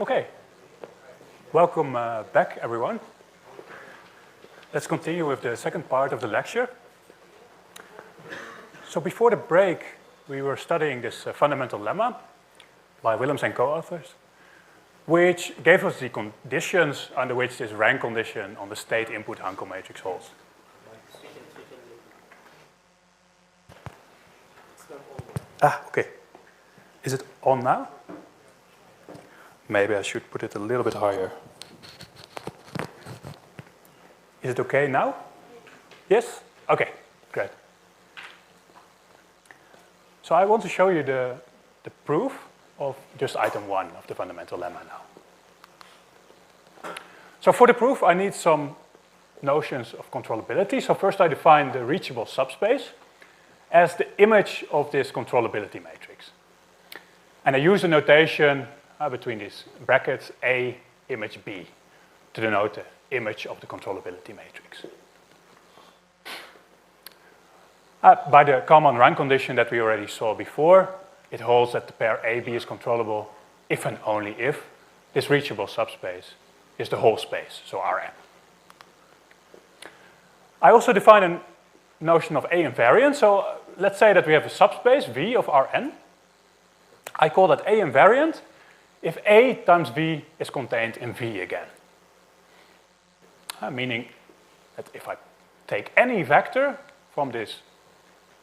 Okay, welcome back everyone. Let's continue with the second part of the lecture. So before the break, we were studying this fundamental lemma by Willems and co-authors, which gave us the conditions under which this rank condition on the state input Hankel matrix holds. Okay. Is it on now? Maybe I should put it a little bit higher. Is it okay now? Yes? Okay, great. So I want to show you the proof of just item 1 of the fundamental lemma now. So for the proof, I need some notions of controllability. So first I define the reachable subspace as the image of this controllability matrix. And I use a notation between these brackets, A, image B, to denote the image of the controllability matrix. By the common rank condition that we already saw before, it holds that the pair AB is controllable if and only if this reachable subspace is the whole space, so Rn. I also define a notion of A invariant. So let's say that we have a subspace V of Rn. I call that A invariant if A times V is contained in V again. Meaning that if I take any vector from this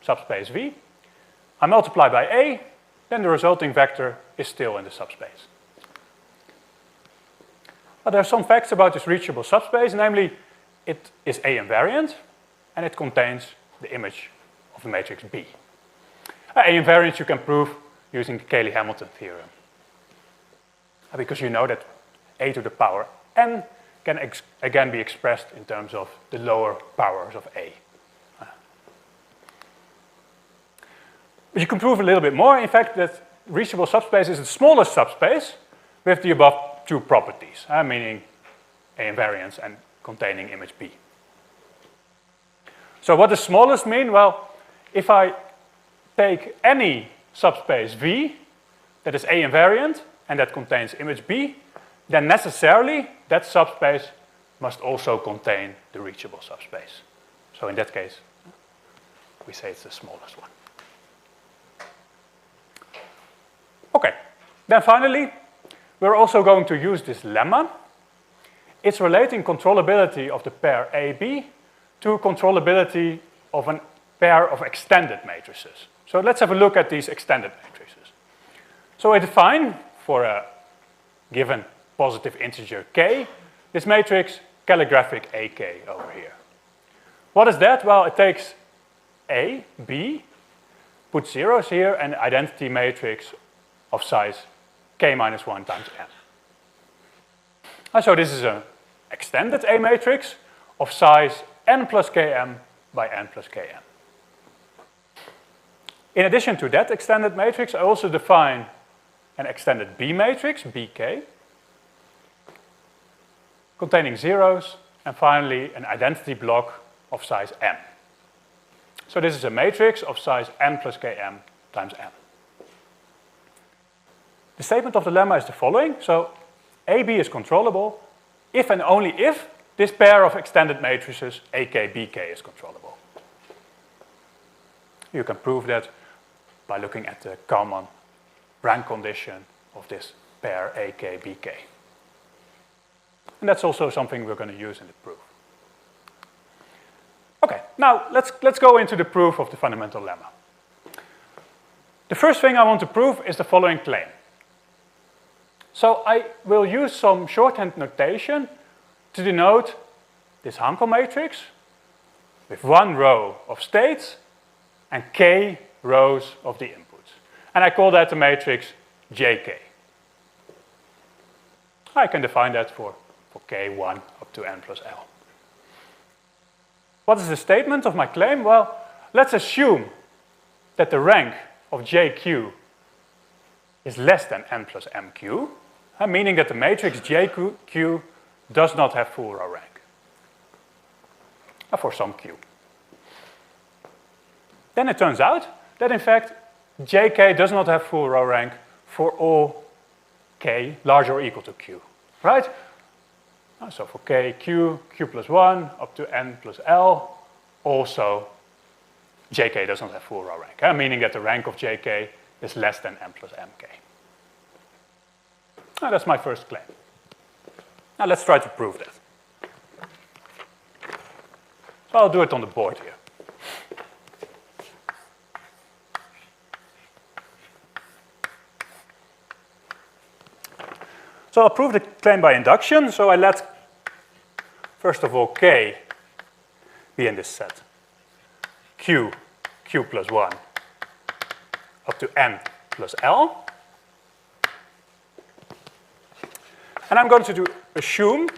subspace V, I multiply by A, then the resulting vector is still in the subspace. But there are some facts about this reachable subspace, namely it is A invariant and it contains the image of the matrix B. A invariance you can prove using the Cayley-Hamilton theorem. Because you know that A to the power n can again be expressed in terms of the lower powers of A. But you can prove a little bit more, in fact, that reachable subspace is the smallest subspace with the above two properties, meaning A invariance and containing image B. So what does smallest mean? Well, if I take any subspace V that is A invariant and that contains image B, then necessarily that subspace must also contain the reachable subspace. So in that case, we say it's the smallest one. Okay, then finally, we're also going to use this lemma. It's relating controllability of the pair AB to controllability of a pair of extended matrices. So let's have a look at these extended matrices. So I define for a given positive integer k, this matrix calligraphic AK over here. What is that? Well, it takes A, B, puts zeros here, and an identity matrix of size k minus 1 times n. And so this is an extended A matrix of size n plus km by n plus km. In addition to that extended matrix, I also define an extended B matrix, Bk, containing zeros, and finally an identity block of size n. So this is a matrix of size n plus km times n. The statement of the lemma is the following. So AB is controllable if and only if this pair of extended matrices AK, Bk is controllable. You can prove that by looking at the common rank condition of this pair AK, Bk. And that's also something we're going to use in the proof. Okay, now let's go into the proof of the fundamental lemma. The first thing I want to prove is the following claim. So I will use some shorthand notation to denote this Hankel matrix with one row of states and k rows of the inputs. And I call that the matrix Jk. I can define that for k1 up to n plus L. What is the statement of my claim? Well, let's assume that the rank of Jq is less than n plus mq, meaning that the matrix Jq does not have full row rank for some q. Then it turns out that in fact Jk does not have full row rank for all k larger or equal to q, right? So for k, q plus 1 up to n plus l, also jk does not have full row rank, meaning that the rank of jk is less than n plus mk. Now, that's my first claim. Now let's try to prove that. So I'll do it on the board here. So I'll prove the claim by induction. So I let, first of all, k be in this set. q plus 1 up to n plus l. And I'm going to assume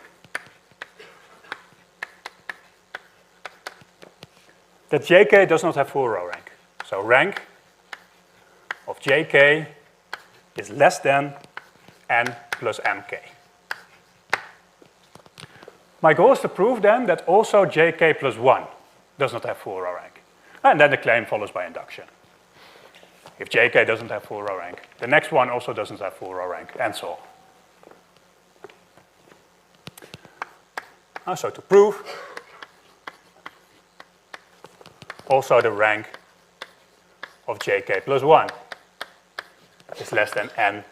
that jk does not have full row rank. So rank of jk is less than n plus mk. My goal is to prove then that also jk plus 1 does not have full row rank. And then the claim follows by induction. If jk doesn't have full row rank, the next one also doesn't have full row rank, and so on. So to prove, also the rank of jk plus 1 is less than n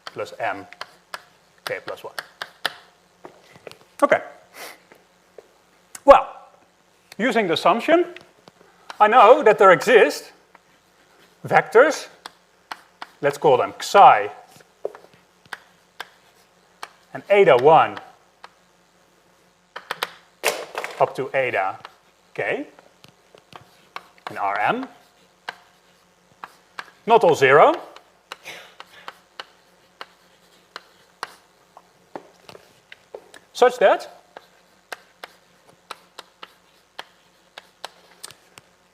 plus m k plus 1. Okay. Well, using the assumption, I know that there exist vectors, let's call them psi and eta1 up to eta k in Rm. Not all 0. Such that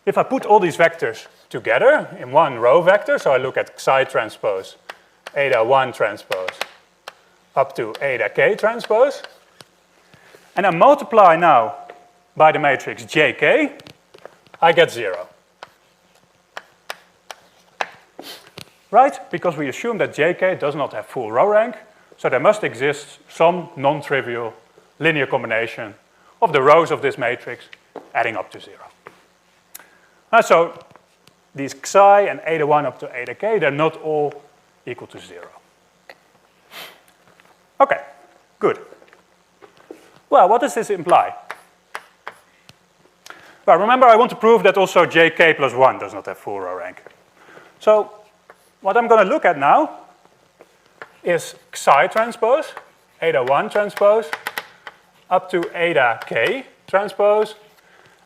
if I put all these vectors together in one row vector, so I look at psi transpose, eta1 transpose, up to eta k transpose, and I multiply now by the matrix jk, I get 0. Right? Because we assume that jk does not have full row rank, so there must exist some non-trivial linear combination of the rows of this matrix adding up to 0. So these psi and eta1 up to eta k, they're not all equal to 0. Okay, good. Well, what does this imply? Well, remember I want to prove that also jk plus 1 does not have full row rank. So what I'm going to look at now is psi transpose, eta1 transpose, up to eta k transpose,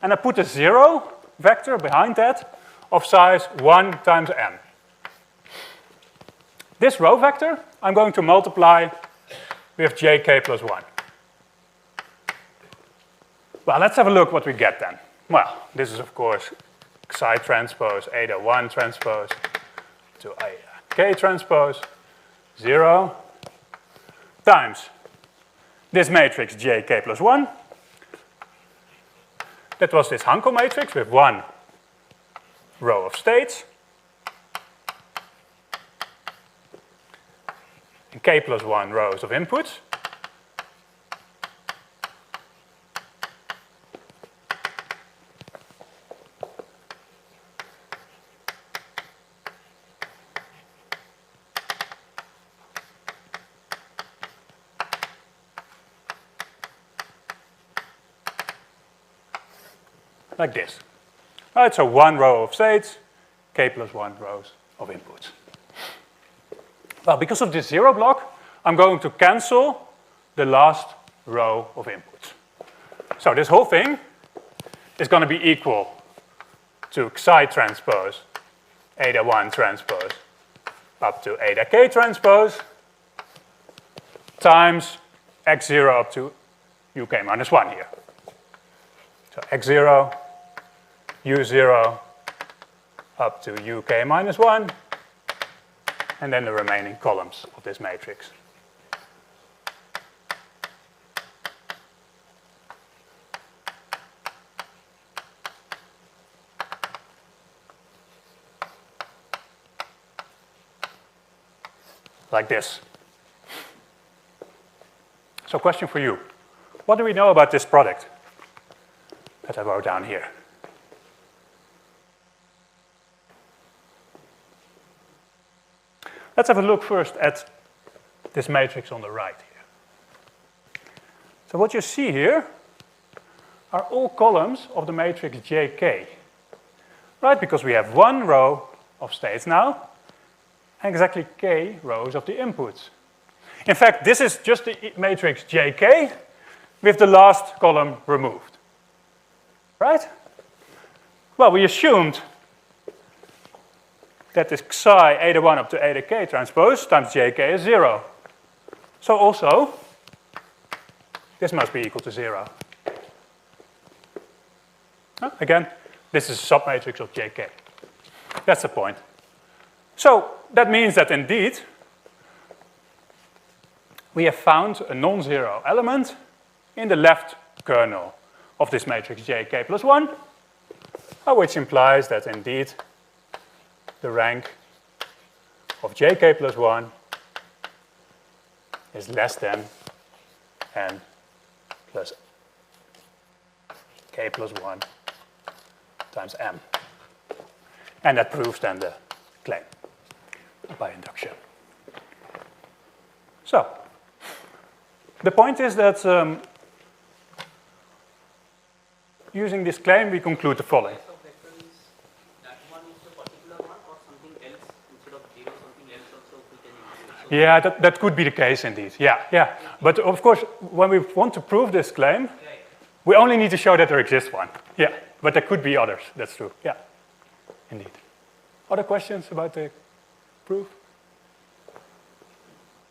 and I put a 0 vector behind that of size 1 times m. This row vector I'm going to multiply with jk plus 1. Well, let's have a look what we get then. Well, this is of course psi transpose, eta1 transpose to eta k transpose, 0 times this matrix jk plus 1. That was this Hankel matrix with one row of states. And k plus 1 rows of inputs. Like this. All right, so one row of states, k plus 1 rows of inputs. Well, because of this 0 block, I'm going to cancel the last row of inputs. So this whole thing is going to be equal to psi transpose, eta1 transpose, up to eta k transpose, times x0 up to uk minus 1 here. So x0, u0 up to uk minus 1, and then the remaining columns of this matrix. Like this. So question for you. What do we know about this product that I wrote down here? Let's have a look first at this matrix on the right here. So what you see here are all columns of the matrix JK, right? Because we have one row of states now, and exactly k rows of the inputs. In fact, this is just the matrix JK with the last column removed, right? Well, we assumed that this psi eta 1 up to eta k transpose times JK is 0. So also, this must be equal to 0. Again, this is a submatrix of JK. That's the point. So that means that indeed, we have found a non-zero element in the left kernel of this matrix JK plus 1, which implies that indeed the rank of JK plus 1 is less than n plus k plus 1 times m. And that proves then the claim by induction. So, the point is that using this claim, we conclude the following. Yeah, that could be the case indeed. Yeah. But of course, when we want to prove this claim, we only need to show that there exists one. Yeah, but there could be others. That's true. Yeah, indeed. Other questions about the proof?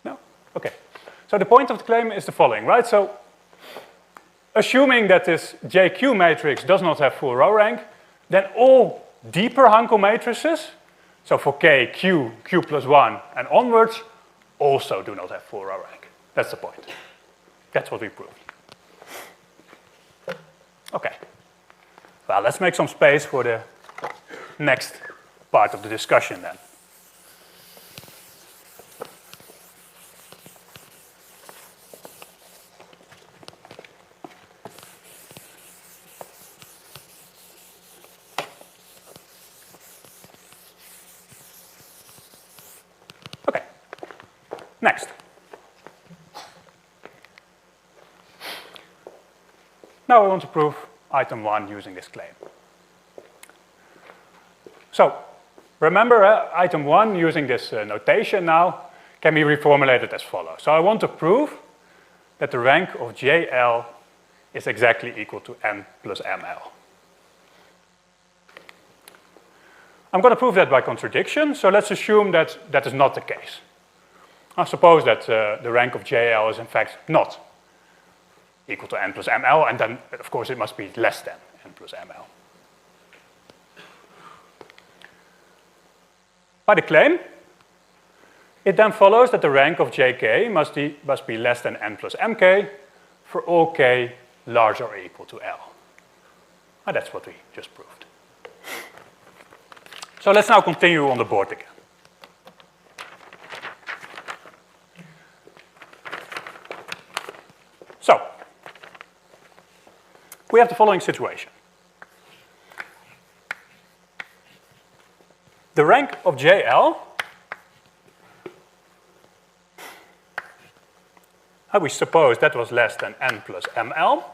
No? Okay. So the point of the claim is the following, right? So assuming that this JQ matrix does not have full row rank, then all deeper Hankel matrices, so for K, Q, Q plus 1, and onwards, also do not have full row rank. That's the point. That's what we proved. Okay. Well, let's make some space for the next part of the discussion then. Okay. Next. Now we want to prove item 1 using this claim. So, remember, item 1 using this notation now can be reformulated as follows. So I want to prove that the rank of JL is exactly equal to n plus ml. I'm going to prove that by contradiction, so let's assume that that is not the case. I suppose that the rank of JL is in fact not equal to n plus ml, and then of course it must be less than n plus ml. By the claim, it then follows that the rank of JK must be less than n plus mk for all k larger or equal to L. And that's what we just proved. So let's now continue on the board again. So, we have the following situation. The rank of JL, we suppose that was less than n plus ml.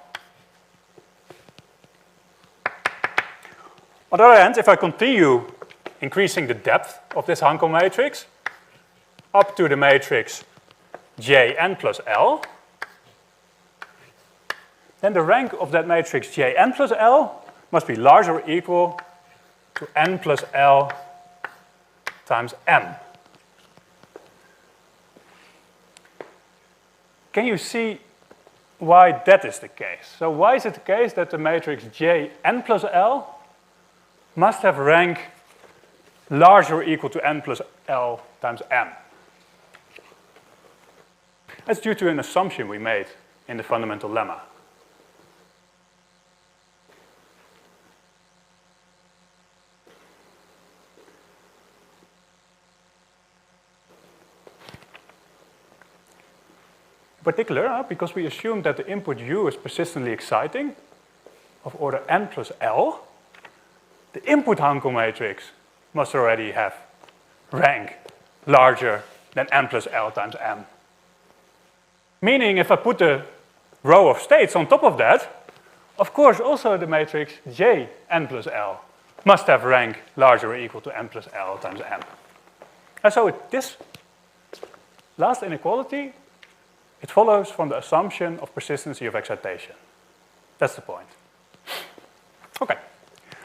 On the other hand, if I continue increasing the depth of this Hankel matrix up to the matrix Jn plus L, then the rank of that matrix Jn plus L must be larger or equal to n plus L times m. Can you see why that is the case? So why is it the case that the matrix Jn plus L must have rank larger or equal to n plus L times m? That's due to an assumption we made in the fundamental lemma. particular, because we assume that the input U is persistently exciting of order n plus L, the input Hankel matrix must already have rank larger than n plus L times m. Meaning if I put the row of states on top of that, of course also the matrix J n plus L must have rank larger or equal to n plus L times m. And so this last inequality, it follows from the assumption of persistency of excitation. That's the point. Okay,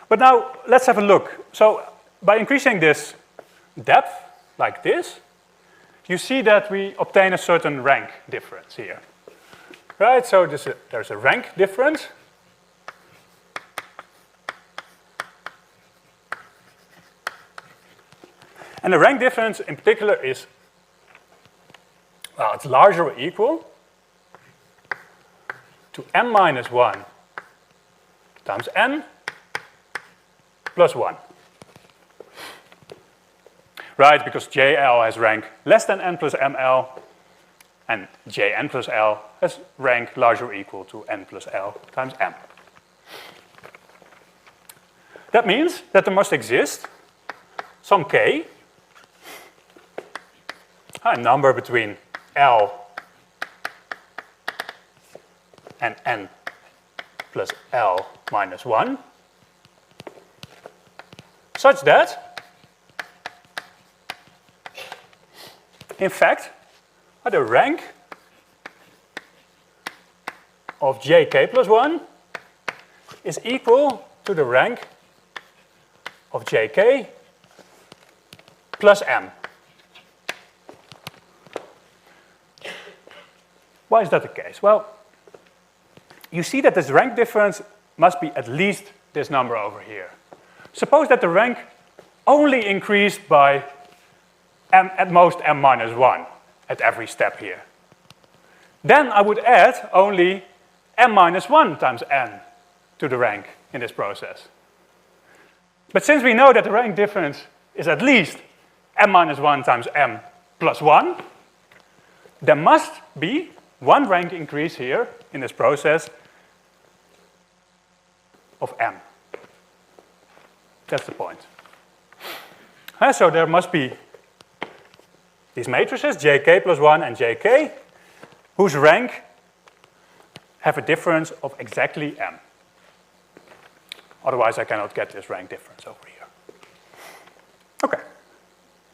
but now let's have a look. So by increasing this depth like this, you see that we obtain a certain rank difference here. Right, so there's a rank difference. And the rank difference in particular is, well, it's larger or equal to m minus 1 times n plus 1. Right, because JL has rank less than n plus ml, and Jn plus L has rank larger or equal to n plus L times m. That means that there must exist some k, a number between L and n plus L minus 1, such that, in fact, the rank of jk plus 1 is equal to the rank of jk plus m. Why is that the case? Well, you see that this rank difference must be at least this number over here. Suppose that the rank only increased by m, at most m minus 1 at every step here. Then I would add only m minus 1 times n to the rank in this process. But since we know that the rank difference is at least m minus 1 times m plus 1, there must be one rank increase here in this process of m. That's the point. So there must be these matrices, jk plus 1 and jk, whose rank have a difference of exactly m. Otherwise, I cannot get this rank difference over here. Okay,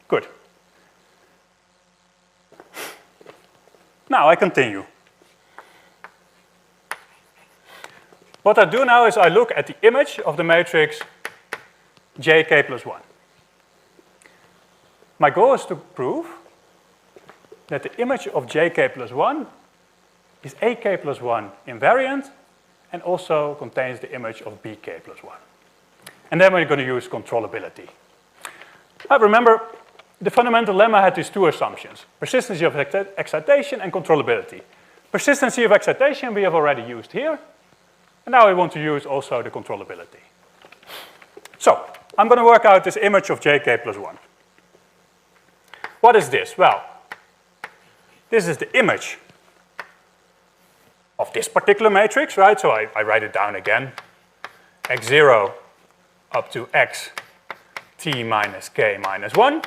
good. Now I continue. What I do now is I look at the image of the matrix jk plus 1. My goal is to prove that the image of jk plus 1 is ak plus 1 invariant and also contains the image of bk plus 1. And then we're going to use controllability. Remember, the fundamental lemma had these two assumptions: persistency of excitation and controllability. Persistency of excitation we have already used here, and now we want to use also the controllability. So, I'm going to work out this image of jk plus 1. What is this? Well, this is the image of this particular matrix, right? So I write it down again. x0 up to x t minus k minus 1.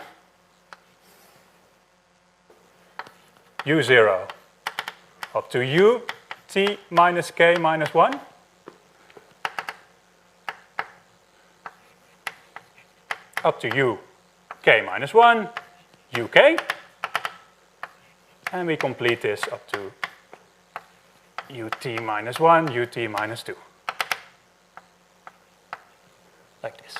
u0 up to u t minus k minus 1. Up to u k minus 1, uk. And we complete this up to ut minus 1, ut minus 2. Like this.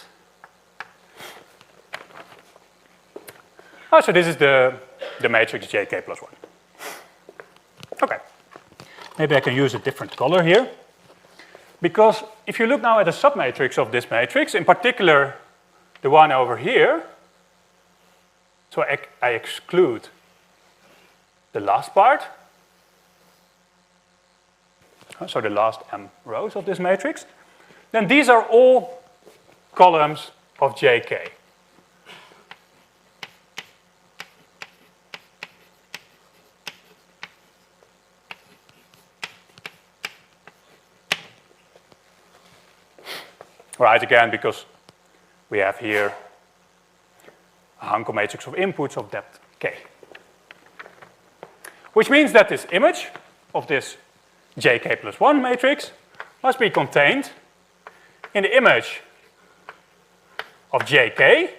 So this is the matrix jk plus 1. Okay. Maybe I can use a different color here. Because if you look now at the submatrix of this matrix, in particular the one over here, so I exclude the last part, so the last m rows of this matrix, then these are all columns of jk. Right, again, because we have here a Hankel matrix of inputs of depth k. Which means that this image of this jk plus 1 matrix must be contained in the image of jk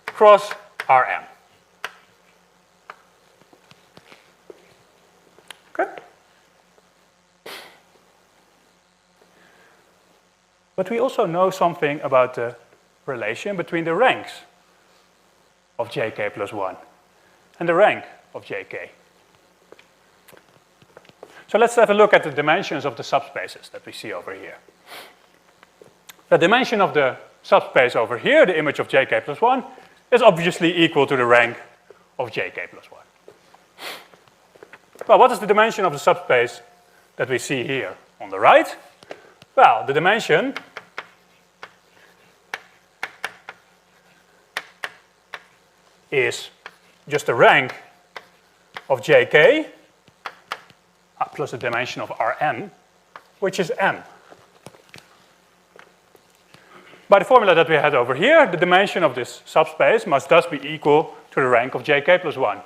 cross Rm. Okay? But we also know something about the relation between the ranks of jk plus 1 and the rank of jk. So let's have a look at the dimensions of the subspaces that we see over here. The dimension of the subspace over here, the image of jk plus 1, is obviously equal to the rank of jk plus 1. Well, what is the dimension of the subspace that we see here on the right? Well, the dimension is just the rank of jk plus the dimension of Rn, which is m. By the formula that we had over here, the dimension of this subspace must thus be equal to the rank of jk plus 1.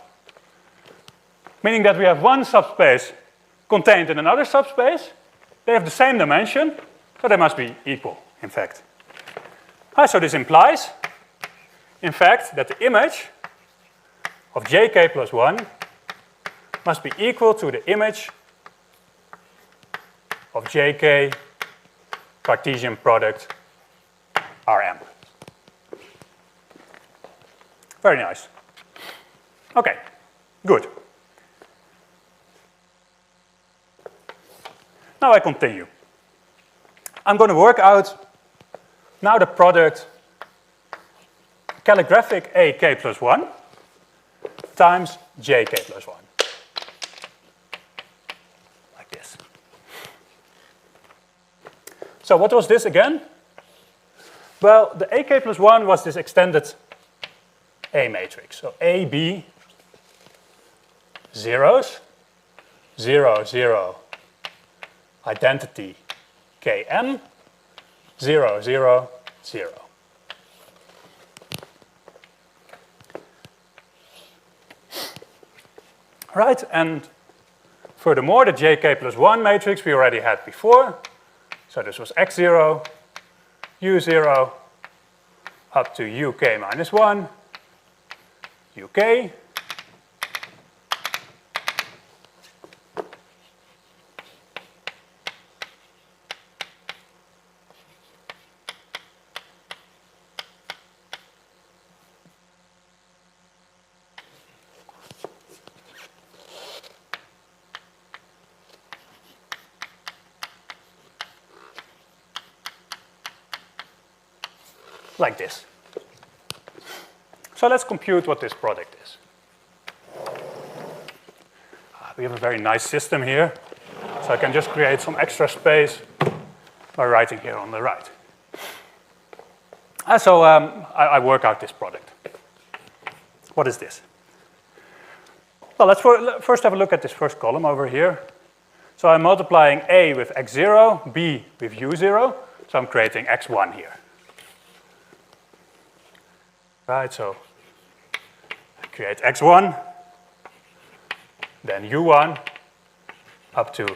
Meaning that we have one subspace contained in another subspace. They have the same dimension, so they must be equal, in fact. So this implies, in fact, that the image of jk plus 1 must be equal to the image of jk Cartesian product Rm. Very nice. Okay, good. Now I continue. I'm going to work out now the product calligraphic ak plus 1 times jk plus 1. Like this. So what was this again? Well, the ak plus 1 was this extended A matrix. So AB, zeros, 0, 0, identity Km, 0, 0, 0. Right, and furthermore, the jk plus 1 matrix we already had before. So this was x0, u0, up to uk minus 1, uk, like this. So let's compute what this product is. We have a very nice system here, so I can just create some extra space by writing here on the right. So I work out this product. What is this? Well, let's first have a look at this first column over here. So I'm multiplying A with x0, B with u0, so I'm creating x1 here. Right, so I create x1, then u1 up to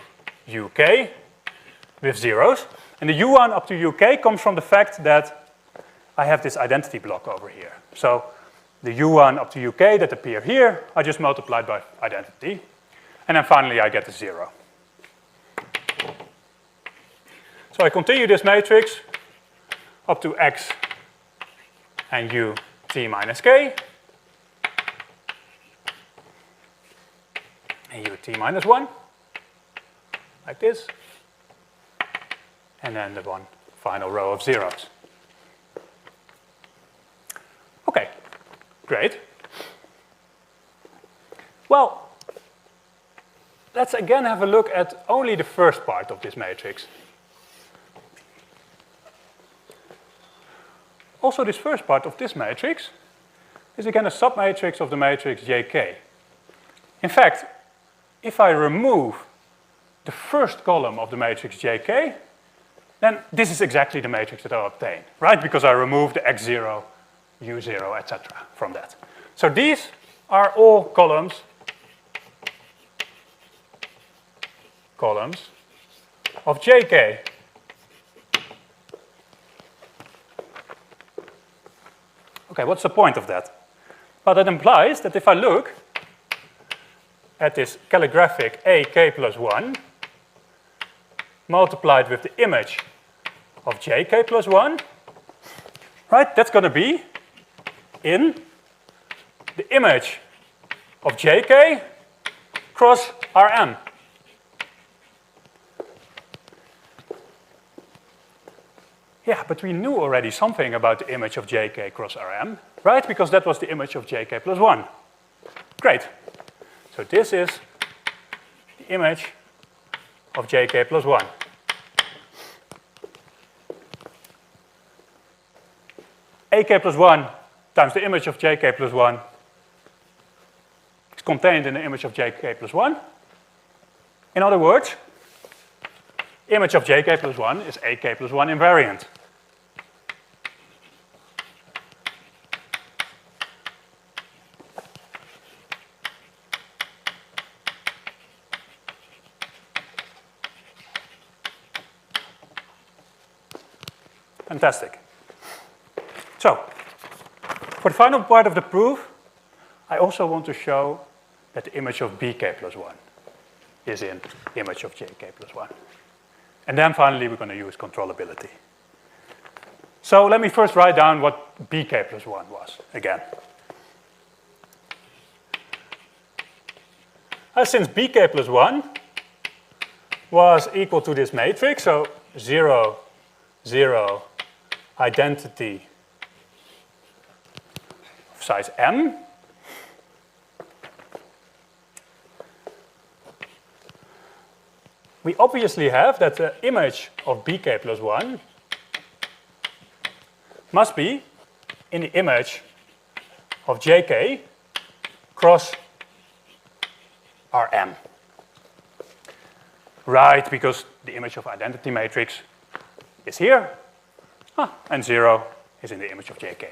uk with zeros. And the u1 up to uk comes from the fact that I have this identity block over here. So the u1 up to uk that appear here are just multiplied by identity. And then finally I get the 0. So I continue this matrix up to x and u t minus k, and ut minus 1, like this, and then the one final row of zeros. Okay, great. Well, let's again have a look at only the first part of this matrix. Also, this first part of this matrix is again a submatrix of the matrix jk. In fact, if I remove the first column of the matrix jk, then this is exactly the matrix that I'll obtain, right? Because I remove the x0, u0, etc. from that. So these are all columns of JK. Okay, what's the point of that? Well, that implies that if I look at this calligraphic AK plus 1 multiplied with the image of JK plus 1, right, that's going to be in the image of JK cross Rm. Yeah, but we knew already something about the image of JK cross Rm, right? Because that was the image of JK plus 1. Great. So this is the image of JK plus 1. AK plus 1 times the image of JK plus 1 is contained in the image of JK plus 1. In other words, image of JK plus 1 is AK plus 1 invariant. Fantastic. So, for the final part of the proof, I also want to show that the image of BK plus 1 is in the image of JK plus 1. And then finally, we're going to use controllability. So let me first write down what BK plus 1 was again. Since BK plus 1 was equal to this matrix, so 0, 0, identity of size m, we obviously have that the image of BK plus 1 must be in the image of JK cross Rm. Right, because the image of identity matrix is here, and 0 is in the image of JK.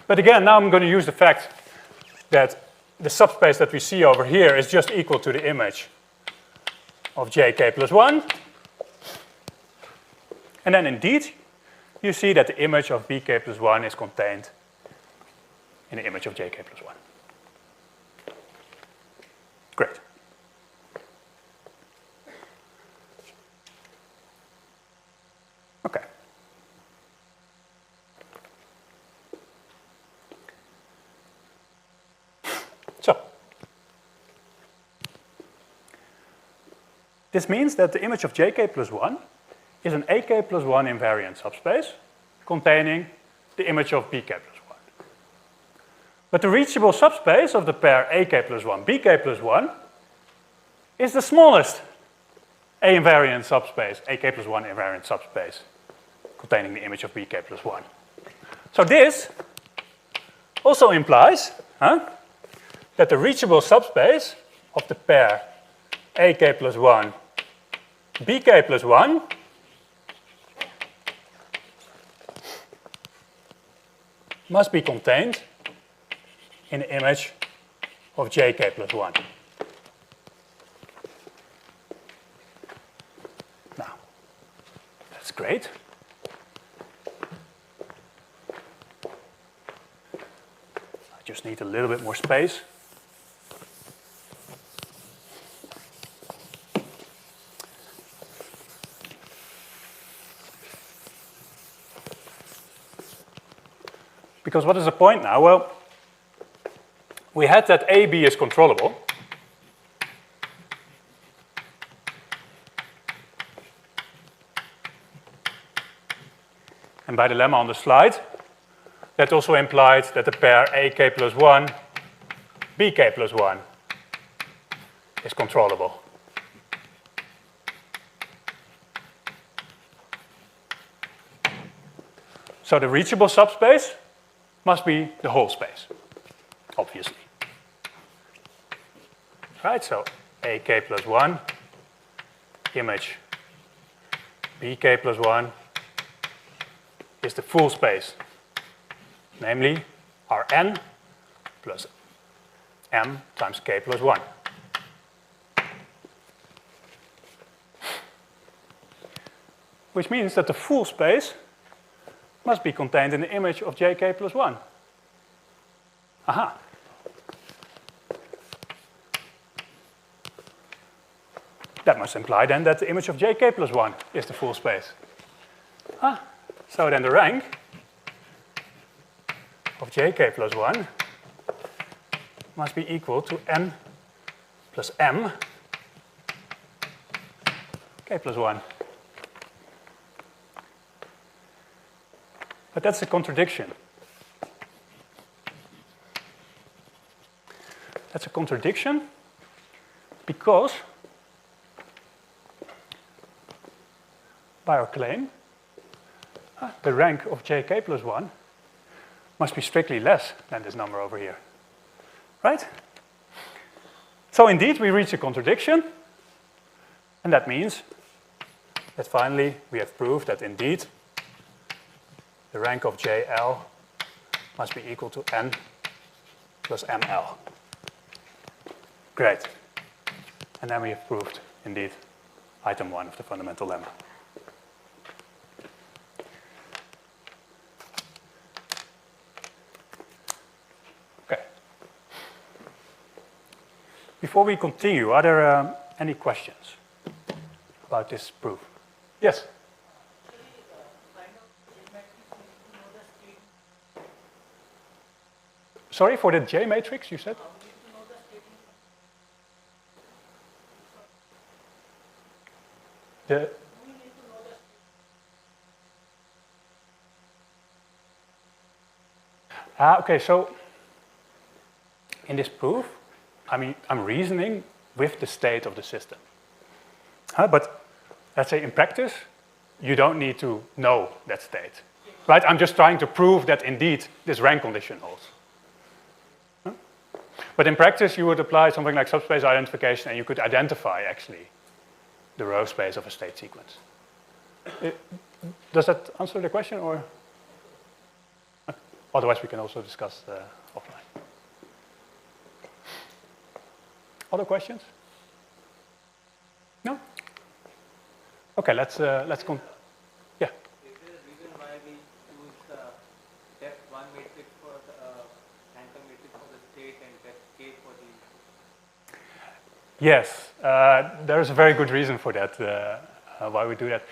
But again, now I'm going to use the fact that the subspace that we see over here is just equal to the image of JK plus 1. And then indeed, you see that the image of BK plus 1 is contained in the image of JK plus 1. Great. Okay. So, this means that the image of JK plus 1 is an AK plus 1 invariant subspace containing the image of BK plus 1. But the reachable subspace of the pair AK plus 1, BK plus 1 is the smallest A invariant subspace, AK plus 1 invariant subspace containing the image of BK plus 1. So this also implies that the reachable subspace of the pair AK plus 1, BK plus 1 must be contained in the image of JK plus 1. Now, that's great. I just need a little bit more space. Because what is the point now? Well, we had that AB is controllable. And by the lemma on the slide, that also implied that the pair AK plus 1, BK plus 1 is controllable. So the reachable subspace must be the whole space, obviously. Right, so AK plus 1, image bk plus 1 is the full space, namely Rn plus m times k plus 1. Which means that the full space must be contained in the image of jk plus 1. Aha. That must imply then that the image of jk plus 1 is the full space. So then the rank of jk plus 1 must be equal to n plus m k plus 1. But that's a contradiction. That's a contradiction because by our claim, the rank of jk plus 1 must be strictly less than this number over here. Right? So indeed, we reach a contradiction, and that means that finally we have proved that indeed the rank of JL must be equal to n plus ml. Great. And then we have proved, indeed, item 1 of the fundamental lemma. Okay. Before we continue, are there any questions about this proof? Yes? Sorry, for the J matrix, you said? Okay, so in this proof, I'm reasoning with the state of the system. But let's say in practice, you don't need to know that state. Right? I'm just trying to prove that indeed this rank condition holds. But in practice, you would apply something like subspace identification and you could identify actually the row space of a state sequence. Does that answer the question, or? Otherwise, we can also discuss offline. Other questions? No? Okay, let's yeah. Is there a reason why we use the depth 1 matrix for the anchor matrix for the state and depth k for the? Yes, there is a very good reason for that, why we do that.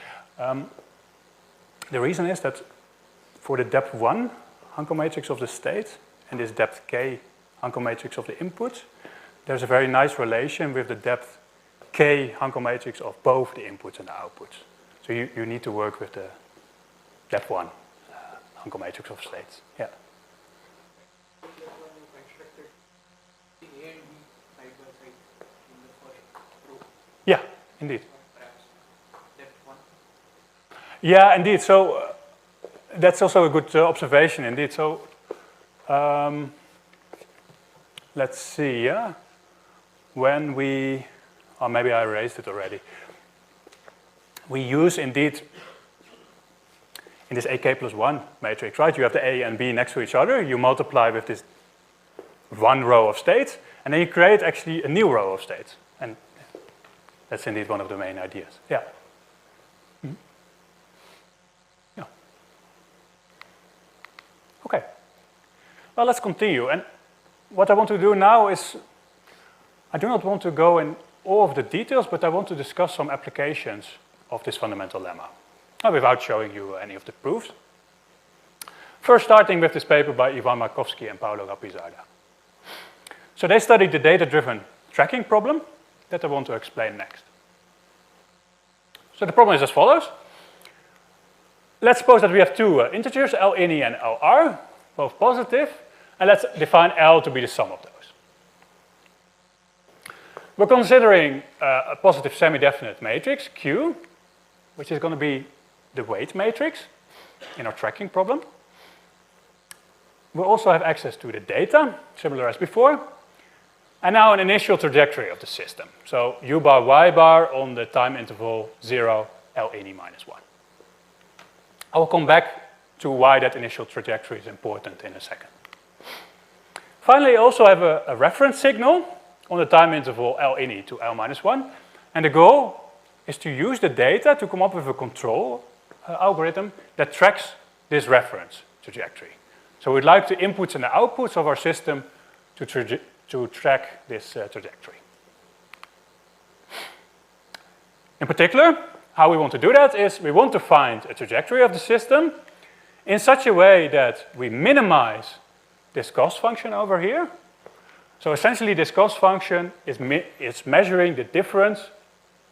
The reason is that for the depth 1 Hanko matrix of the state and this depth k Hanko matrix of the inputs, there's a very nice relation with the depth k Hanko matrix of both the inputs and the outputs. So you need to work with the depth 1 Hanko matrix of states. Yeah. Yeah, indeed. Yeah, indeed. So that's also a good observation, indeed. So let's see. Yeah, when we, or maybe I erased it already. We use indeed in this AK plus 1 matrix, right? You have the A and B next to each other. You multiply with this one row of states, and then you create actually a new row of states. And that's indeed one of the main ideas. Yeah. Mm-hmm. Yeah. Okay. Well, let's continue. And what I want to do now is, I do not want to go in all of the details, but I want to discuss some applications of this fundamental lemma, without showing you any of the proofs. First, starting with this paper by Ivan Markovsky and Paolo Rapizarda. So they studied the data-driven tracking problem that I want to explain next. So the problem is as follows. Let's suppose that we have two integers, L_ini and Lr, both positive, and let's define L to be the sum of those. We're considering a positive semi-definite matrix, Q, which is going to be the weight matrix in our tracking problem. We'll also have access to the data, similar as before, and now an initial trajectory of the system. So U bar, Y bar on the time interval 0, L ini minus 1. I will come back to why that initial trajectory is important in a second. Finally, I also have a reference signal on the time interval L ini to L minus 1. And the goal is to use the data to come up with a control algorithm that tracks this reference trajectory. So we'd like the inputs and the outputs of our system to track this trajectory. In particular, how we want to do that is we want to find a trajectory of the system in such a way that we minimize this cost function over here. So essentially this cost function is measuring the difference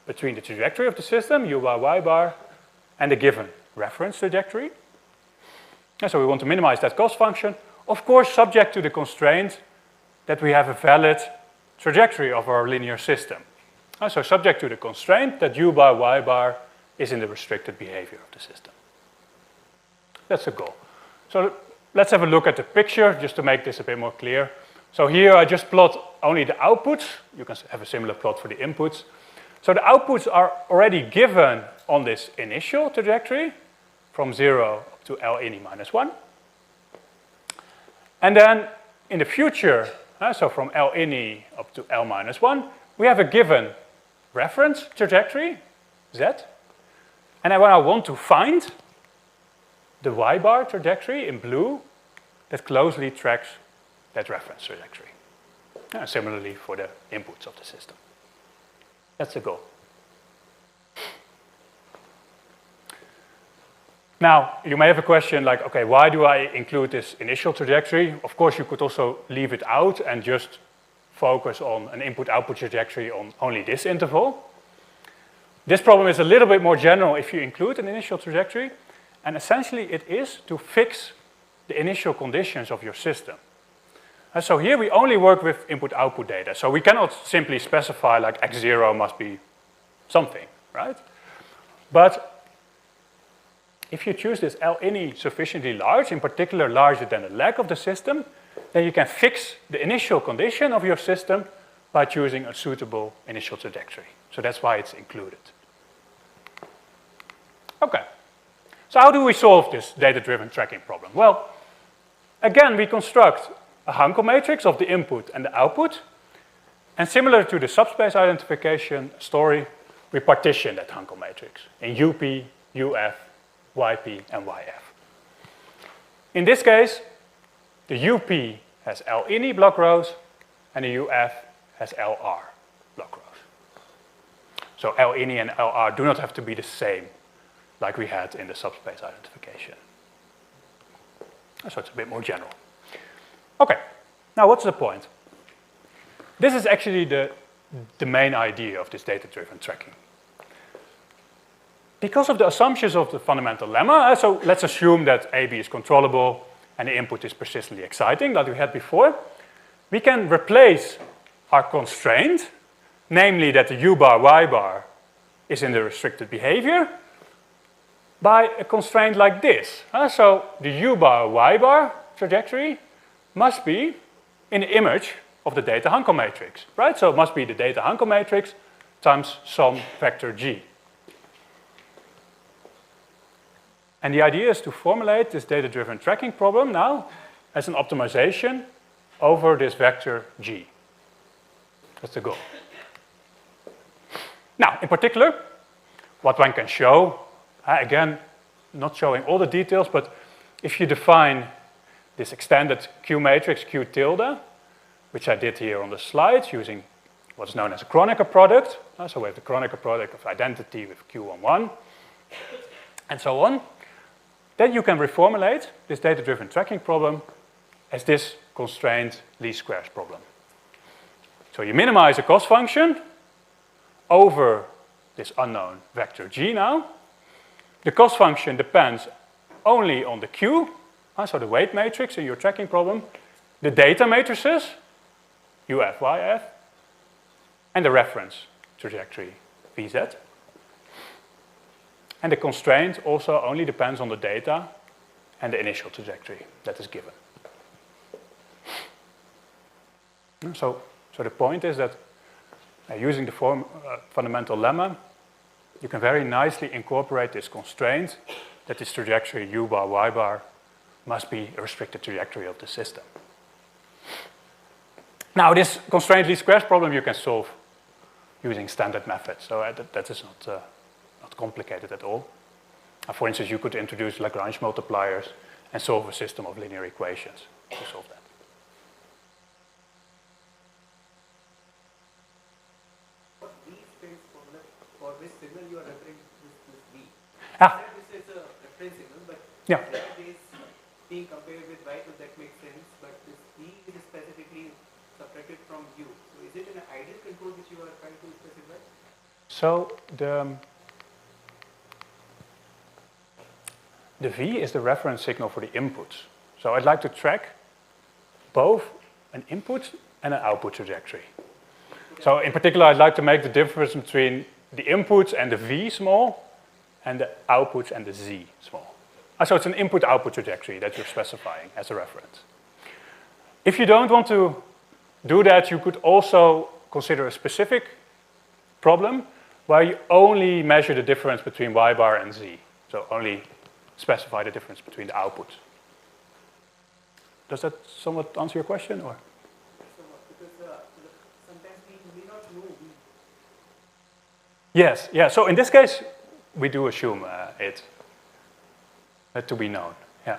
between the trajectory of the system, u bar, y bar, and the given reference trajectory. And so we want to minimize that cost function, of course subject to the constraint that we have a valid trajectory of our linear system. So subject to the constraint that u bar, y bar is in the restricted behavior of the system. That's the goal. So let's have a look at the picture just to make this a bit more clear. So here I just plot only the outputs. You can have a similar plot for the inputs. So the outputs are already given on this initial trajectory from 0 to L ini minus 1. And then in the future, so from L ini up to L minus 1, we have a given reference trajectory, z. And then when I want to find the y bar trajectory in blue, that closely tracks that reference trajectory. And similarly for the inputs of the system. That's the goal. Now, you may have a question like, okay, why do I include this initial trajectory? Of course, you could also leave it out and just focus on an input-output trajectory on only this interval. This problem is a little bit more general if you include an initial trajectory, and essentially it is to fix the initial conditions of your system. And so here we only work with input-output data, so we cannot simply specify like x0 must be something, right? But if you choose this L ini sufficiently large, in particular larger than the leg of the system, then you can fix the initial condition of your system by choosing a suitable initial trajectory. So that's why it's included. Okay, so how do we solve this data-driven tracking problem? Well, again, we construct a Hankel matrix of the input and the output, and similar to the subspace identification story, we partition that Hankel matrix in UP, UF, YP, and YF. In this case, the UP has L ini block rows, and the UF has LR block rows. So L ini and LR do not have to be the same like we had in the subspace identification. So it's a bit more general. Okay, now what's the point? This is actually the main idea of this data-driven tracking. Because of the assumptions of the fundamental lemma, so let's assume that AB is controllable and the input is persistently exciting, like we had before, we can replace our constraint, namely that the U bar, Y bar is in the restricted behavior, by a constraint like this. So the U bar, Y bar trajectory must be in the image of the data Hankel matrix, right? So it must be the data Hankel matrix times some vector G. And the idea is to formulate this data-driven tracking problem now as an optimization over this vector G. That's the goal. Now, in particular, what one can show, again, not showing all the details, but if you define this extended Q matrix, Q tilde, which I did here on the slide using what's known as a Kronecker product. So we have the Kronecker product of identity with Q11, and so on. Then you can reformulate this data-driven tracking problem as this constrained least squares problem. So you minimize the cost function over this unknown vector G now. The cost function depends only on the Q, so the weight matrix in your tracking problem, the data matrices, UF, YF, and the reference trajectory, VZ. And the constraint also only depends on the data and the initial trajectory that is given. So the point is that using the fundamental lemma, you can very nicely incorporate this constraint that this trajectory u bar y bar must be a restricted trajectory of the system. Now, this constraint least squares problem you can solve using standard methods, so that is not complicated at all. For instance, you could introduce Lagrange multipliers and solve a system of linear equations to solve that. What V stands for which signal you are referring to this V? Ah. This is a reference signal, but Yeah. that is being compared with Y, so that makes sense. But this V is specifically separated from U. So is it an ideal control which you are trying to specify? So the V is the reference signal for the inputs. So I'd like to track both an input and an output trajectory. So in particular, I'd like to make the difference between the inputs and the V small and the outputs and the Z small. So it's an input-output trajectory that you're specifying as a reference. If you don't want to do that, you could also consider a specific problem where you only measure the difference between Y bar and Z. So only specify the difference between the outputs. Does that somewhat answer your question, or? Because sometimes we may not know. Yes, yeah. So in this case, we do assume it to be known. Yeah.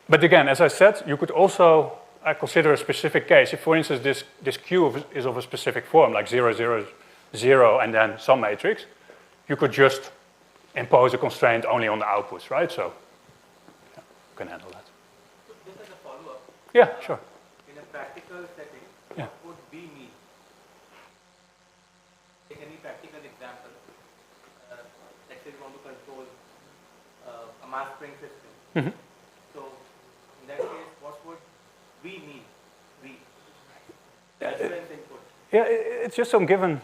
But again, as I said, you could also consider a specific case. If, for instance, this Q is of a specific form, like 0, 0, 0, and then some matrix, you could just impose a constraint only on the outputs, right? So yeah, you can handle that. So just as a follow-up. Yeah, sure. In a practical setting, Yeah. what would V mean? Take any practical example. Let's say you want to control a mass spring system. Mm-hmm. So in that case, what would V mean? V. Yeah, Reference input. Yeah, it's just some given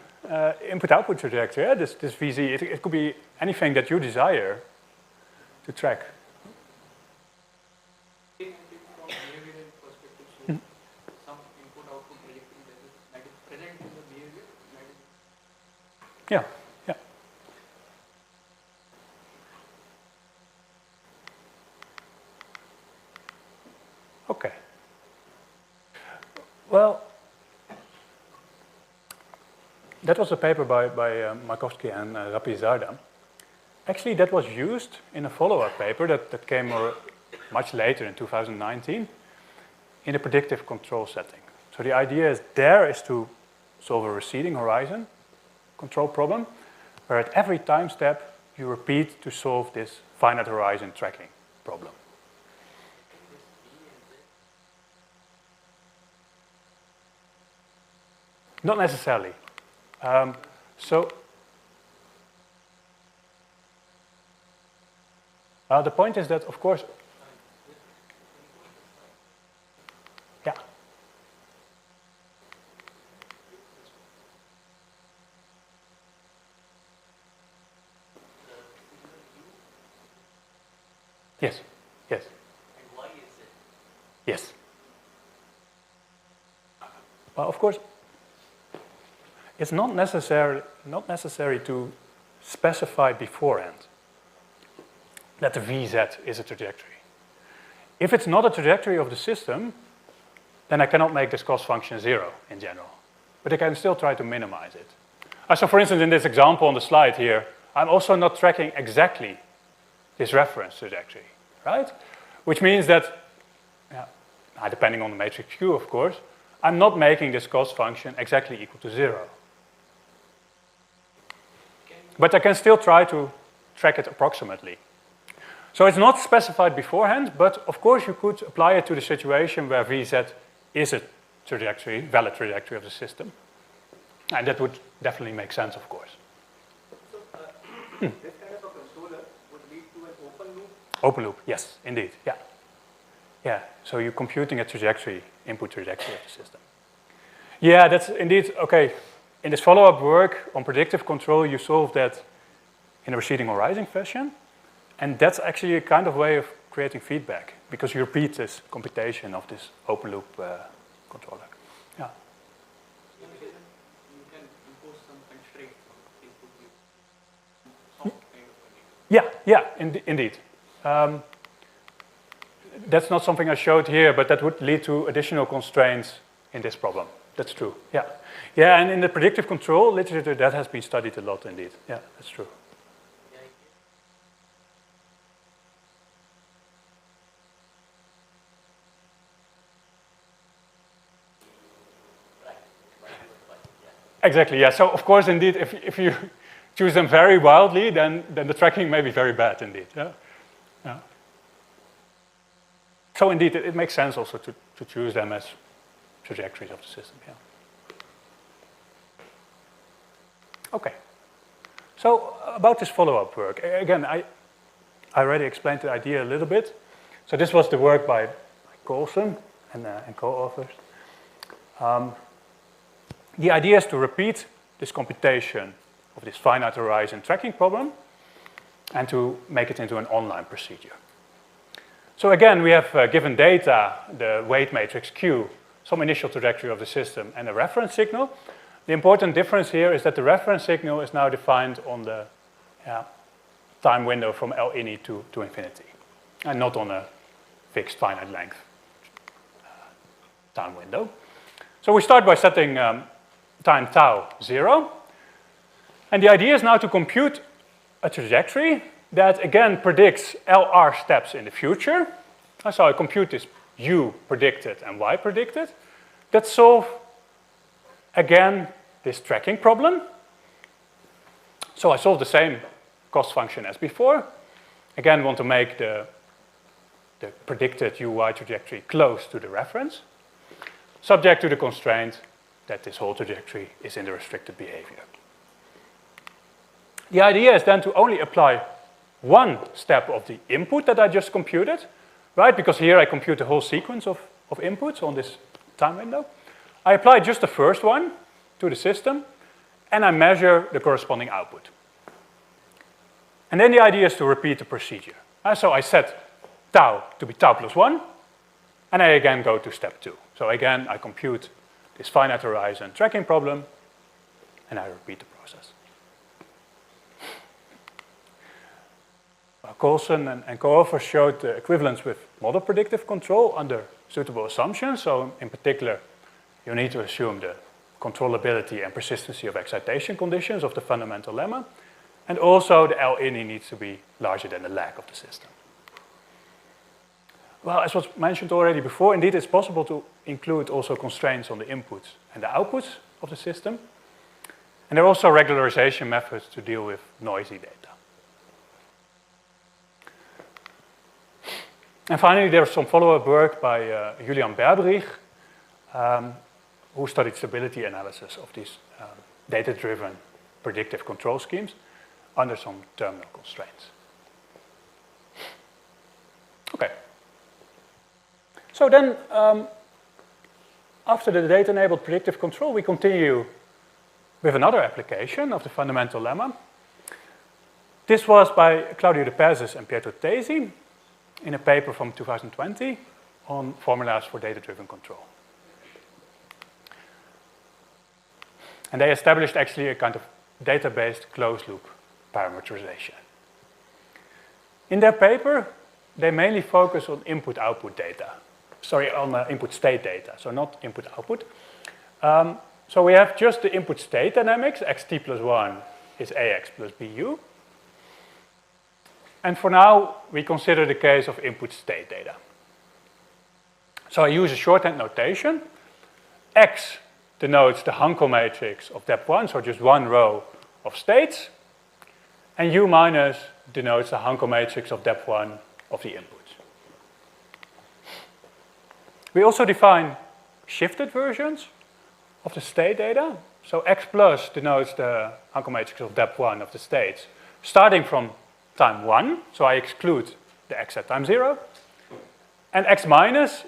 input-output trajectory. Yeah? This VZ, it could be anything that you desire to track. From behavioral perspective, so some input-output trajectory that is present in the behavior. Yeah, yeah. Okay. Well, that was a paper by Markovsky and Rapizarda. Actually, that was used in a follow-up paper that came much later in 2019 in a predictive control setting. So the idea is to solve a receding horizon control problem, where at every time step you repeat to solve this finite horizon tracking problem. Not necessarily. The point is that, of course, yeah. Yes, yes. And why is it? Yes. Well, of course, it's not necessary to specify beforehand that the VZ is a trajectory. If it's not a trajectory of the system, then I cannot make this cost function 0 in general. But I can still try to minimize it. So for instance, in this example on the slide here, I'm also not tracking exactly this reference trajectory, right? Which means that, depending on the matrix Q, of course, I'm not making this cost function exactly equal to 0. But I can still try to track it approximately. So it's not specified beforehand, but of course you could apply it to the situation where VZ is a trajectory, valid trajectory of the system. And that would definitely make sense, of course. So this kind of a controller would lead to an open loop? Open loop, yes, indeed, yeah. Yeah, so you're computing a trajectory, input trajectory of the system. Yeah, that's indeed, okay. In this follow-up work on predictive control, you solve that in a receding horizon fashion. And that's actually a kind of way of creating feedback, because you repeat this computation of this open loop controller. Yeah. You can impose some constraints. Yeah, indeed. That's not something I showed here, but that would lead to additional constraints in this problem. That's true, yeah. Yeah, and in the predictive control literature, that has been studied a lot indeed. Yeah, that's true. Exactly, yeah. So of course, indeed, if you choose them very wildly, then the tracking may be very bad indeed. Yeah. Yeah. So indeed, it makes sense also to choose them as trajectories of the system. Yeah. Okay. So about this follow-up work, again, I already explained the idea a little bit. So this was the work by Coulson and co-authors. The idea is to repeat this computation of this finite horizon tracking problem and to make it into an online procedure. So again, we have given data, the weight matrix Q, some initial trajectory of the system, and a reference signal. The important difference here is that the reference signal is now defined on the time window from L ini to infinity, and not on a fixed finite length time window. So we start by setting time tau 0. And the idea is now to compute a trajectory that again predicts LR steps in the future. So I compute this U predicted and Y predicted that solve again this tracking problem. So I solve the same cost function as before. Again, want to make the predicted UY trajectory close to the reference, subject to the constraint that this whole trajectory is in the restricted behavior. The idea is then to only apply one step of the input that I just computed, right? Because here I compute the whole sequence of inputs on this time window. I apply just the first one to the system, and I measure the corresponding output. And then the idea is to repeat the procedure. So I set tau to be tau plus 1, and I again go to step 2. So again, I compute this finite horizon tracking problem, and I repeat the process. Coulson and co-authors showed the equivalence with model predictive control under suitable assumptions. So in particular, you need to assume the controllability and persistency of excitation conditions of the fundamental lemma, and also the L ini needs to be larger than the lag of the system. Well, as was mentioned already before, indeed it's possible to include also constraints on the inputs and the outputs of the system. And there are also regularization methods to deal with noisy data. And finally, there's some follow-up work by Julian Berberich, who studied stability analysis of these data-driven predictive control schemes under some terminal constraints. Okay. So then, after the data-enabled predictive control, we continue with another application of the fundamental lemma. This was by Claudio de Pezes and Pietro Tesi in a paper from 2020 on formulas for data-driven control. And they established actually a kind of data-based closed-loop parameterization. In their paper, they mainly focus on input-output data. Sorry, on input-state data, so not input-output. So we have just the input-state dynamics, xt plus 1 is ax plus bu. And for now, we consider the case of input-state data. So I use a shorthand notation. X denotes the Hankel matrix of depth 1, so just one row of states. And U minus denotes the Hankel matrix of depth 1 of the inputs. We also define shifted versions of the state data. So X plus denotes the Hankel matrix of depth 1 of the states, starting from time 1, so I exclude the X at time 0. And X minus